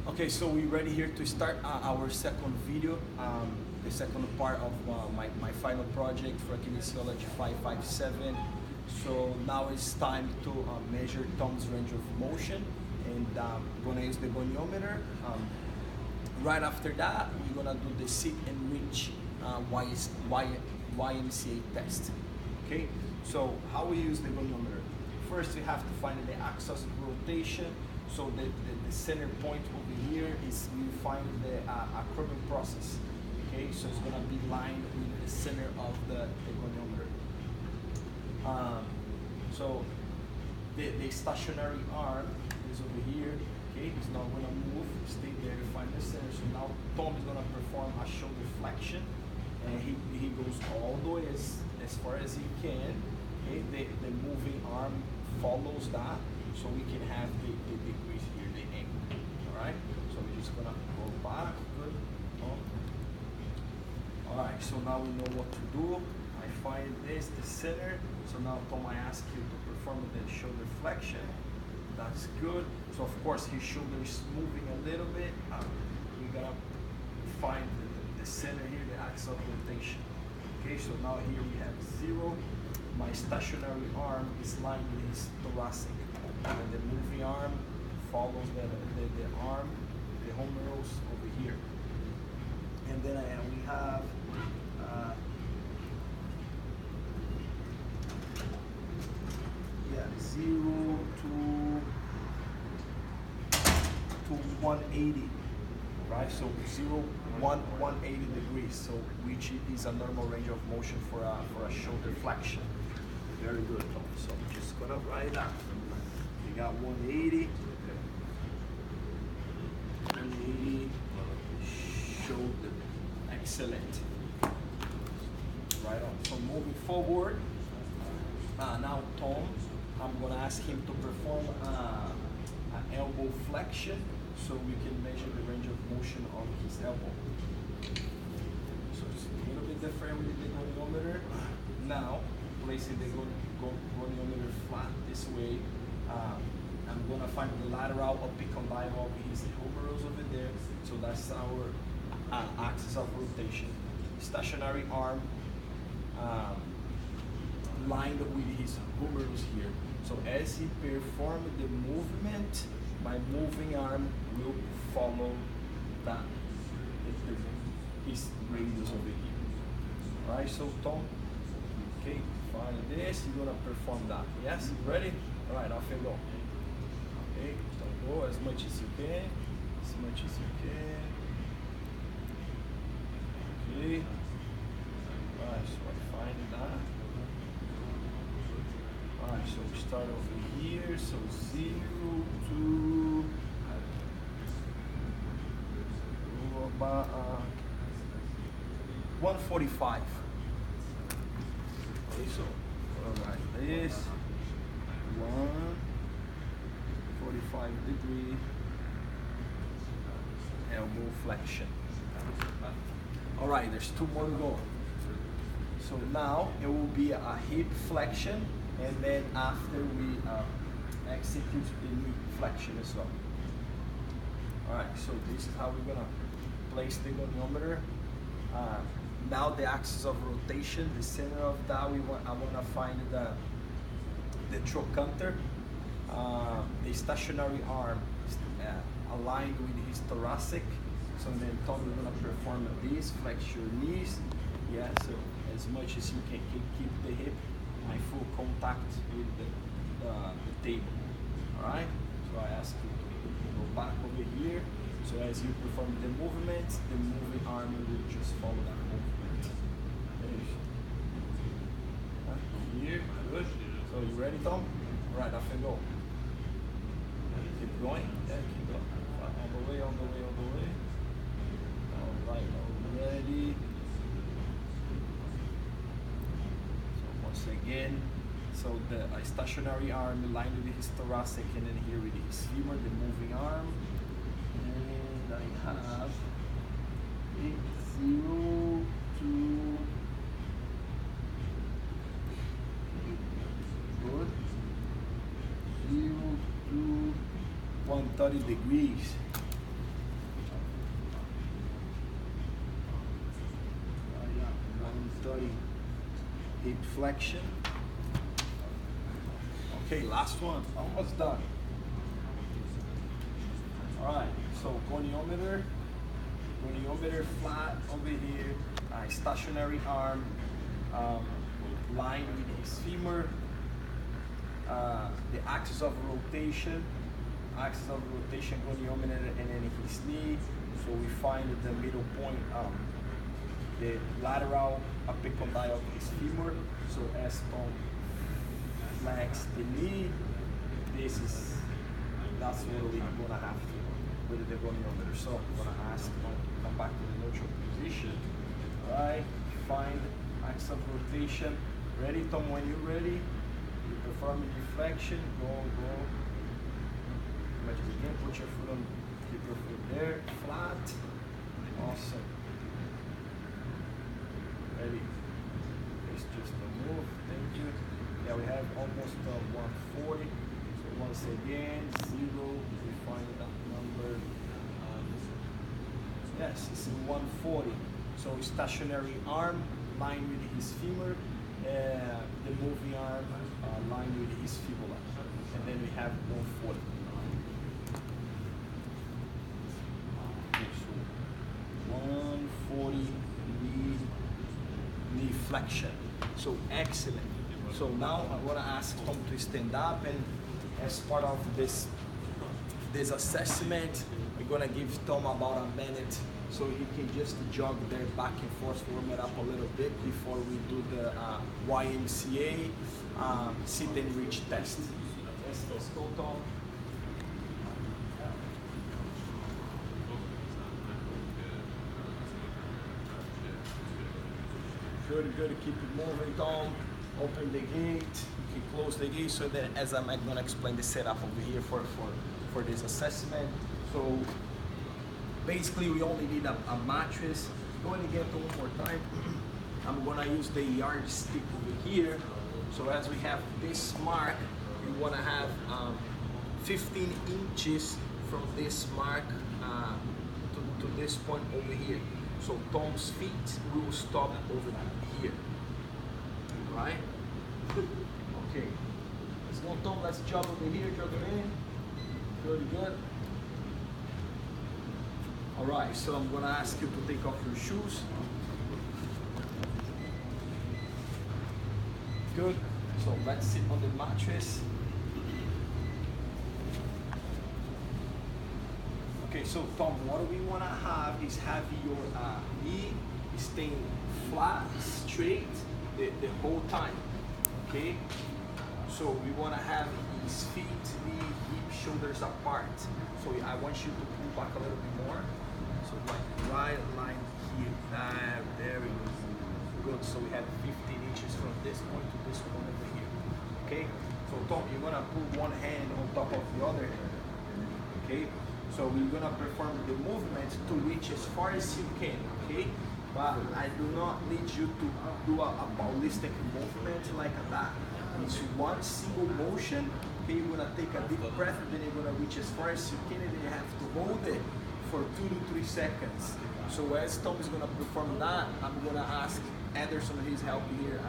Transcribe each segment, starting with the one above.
Okay, so we're ready here to start our second video, the second part of my final project for kinesiology 557. So now it's time to measure Tom's range of motion, and I'm gonna use the goniometer. Right after that, we're gonna do the sit and reach YMCA test. Okay, so how we use the goniometer? First, we have to find the axis of rotation. So the center point over here is we find the curving process. Okay, so it's gonna be lined with the center of the goniometer. So the stationary arm is over here. Okay, it's not gonna move. Stay there to find the center. So now Tom is gonna perform a shoulder flexion, and he goes all the way as far as he can. Okay, the moving arm follows that, so we can have the degrees here, the angle. All right, so we're just gonna go back. Good. All right, so now we know what to do. I find this, the center. So now Tom, I ask you to perform the shoulder flexion. That's good. So of course his shoulder is moving a little bit. We gotta find the center here, the axis of rotation. Okay, so now here we have 0. My stationary arm is lined with his thoracic, and the moving arm follows the arm, the humerus over here. And then we have yeah, 0 to 180, right? So 180 degrees. So which is a normal range of motion for a shoulder flexion. Very good, Tom. So I'm just gonna write that. We got 180. 180 shoulder. Excellent. Right on. So moving forward. Now Tom, I'm gonna ask him to perform an elbow flexion, so we can measure the range of motion of his elbow. So it's a little bit different with the goniometer. Now, placing the goniometer flat this way, I'm gonna find the lateral apicondyle of his humerus over there. So that's our axis of rotation. Stationary arm lined with his humerus here. So as he performs the movement, my moving arm will follow that his radius over here. Alright, so Tom, okay, find this, you're gonna perform that. Yes, ready? Alright, off you go. Okay, so go as much as you can, as much as you can. Okay. Alright, so I find that. Alright, so we start over here, so 0 to about 145. Okay, so alright, this 145 degree elbow flexion. Alright, there's 2 more to go. So now it will be a hip flexion, and then after we execute the knee flexion as well. Alright, so this is how we're gonna place the goniometer. Now the axis of rotation, the center of that, I want to find the trochanter. The stationary arm is aligned with his thoracic. So then Tom, we're going to perform this, flex your knees. Yeah, so as much as you can keep the hip in full contact with the table. Alright, so I ask you to go back over here. So as you perform the movement, the moving arm will just follow that movement. Here, good. So you ready, Tom? Right, off you go. Keep going. Yeah, keep going. All the way, all the way, all the way. Alright, already. So once again, so the stationary arm aligned with his thoracic, and then here with his femur, the moving arm. And I have 0 to good 0 to 130 degrees. hip flexion. Okay, last one, almost done. All right, so goniometer flat over here, stationary arm, line with his femur, the axis of rotation, goniometer, and then his knee. So we find the middle point, the lateral apicondyle of his femur. So as Tom flex the knee, that's what we're gonna have to with the goniometer. So I'm gonna ask Tom to come back to the neutral position. All right, find axis of rotation. Ready, Tom? When you're ready, you perform a deflection. Go. Match it again. Put your foot on. Keep your foot there, flat. Awesome. Ready? It's just a move. Thank you. Yeah, we have almost 140. So once again, 0. We find that number. Yes, it's 140. So stationary arm, line with his femur. The moving arm, line with his fibula. And then we have 140. Okay, so 140 knee flexion. So excellent. So now I want to ask Tom to stand up, and as part of this assessment, we're gonna give Tom about a minute so he can just jog there back and forth, warm it up a little bit before we do the YMCA sit and reach test. Let's go, Tom. Good, keep it moving, Tom. Open the gate, you can close the gate, so that as I'm gonna explain the setup over here for this assessment. So basically we only need a mattress. Go and get one more time. I'm gonna use the yardstick over here. So as we have this mark, we wanna have 15 inches from this mark to this point over here. So Tom's feet will stop over here. Right? Okay. Let's go, Tom. Let's jump over here, jump in. Good. All right, so I'm gonna ask you to take off your shoes. Good. So let's sit on the mattress. Okay, so Tom, what we wanna have is have your knee staying flat, straight, the whole time, okay? So we want to have his feet, knee, hip, shoulders apart. So I want you to pull back a little bit more. So like right line here, very good. So we have 15 inches from this point to this point over here, okay? So Tom, you're gonna put one hand on top of the other hand, okay? So we're gonna perform the movement to reach as far as you can, okay? But I do not need you to do a ballistic movement like that. It's one single motion. Okay, you're gonna take a deep breath, and then you're gonna reach as far as you can, and then you have to hold it for 2 to 3 seconds. So as Tom is gonna perform that, I'm gonna ask Anderson, who's helping here,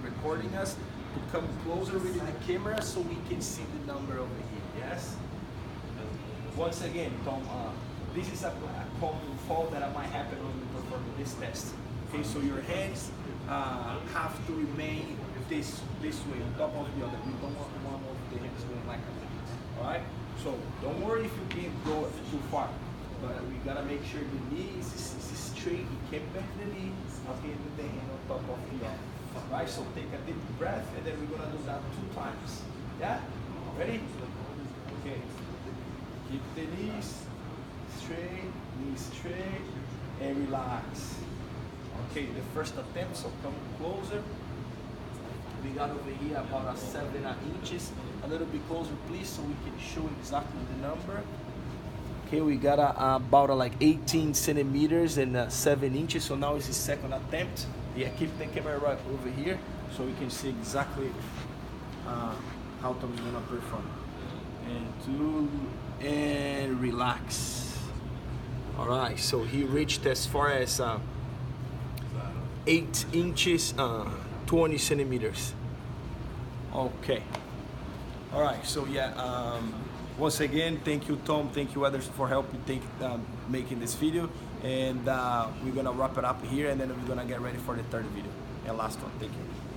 recording us, to come closer with the camera so we can see the number over here. Yes. Once again, Tom, this is a common fall that might happen when you perform this test. Okay, so your hands have to remain this way, on top of the other. We don't want one of the hands going like that. All right. So don't worry if you can't go too far, but we gotta make sure the knee is straight. You can't bend the knee. Okay, with the hand on top of the other. All right. So take a deep breath, and then we're gonna do that 2 times. Yeah. Ready? Okay. Keep the knees straight, and relax. Okay, the first attempt, so come closer. We got over here about 7 inches. A little bit closer, please, so we can show exactly the number. Okay, we got about like 18 centimeters and 7 inches. So now is the second attempt. Yeah, keep the camera right over here so we can see exactly how Tom is gonna perform. And 2, and relax. All right, so he reached as far as 8 inches 20 centimeters. Okay. All right, so yeah, once again, thank you, Tom, thank you others for helping making this video, and we're gonna wrap it up here, and then we're gonna get ready for the third video and last one. Thank you.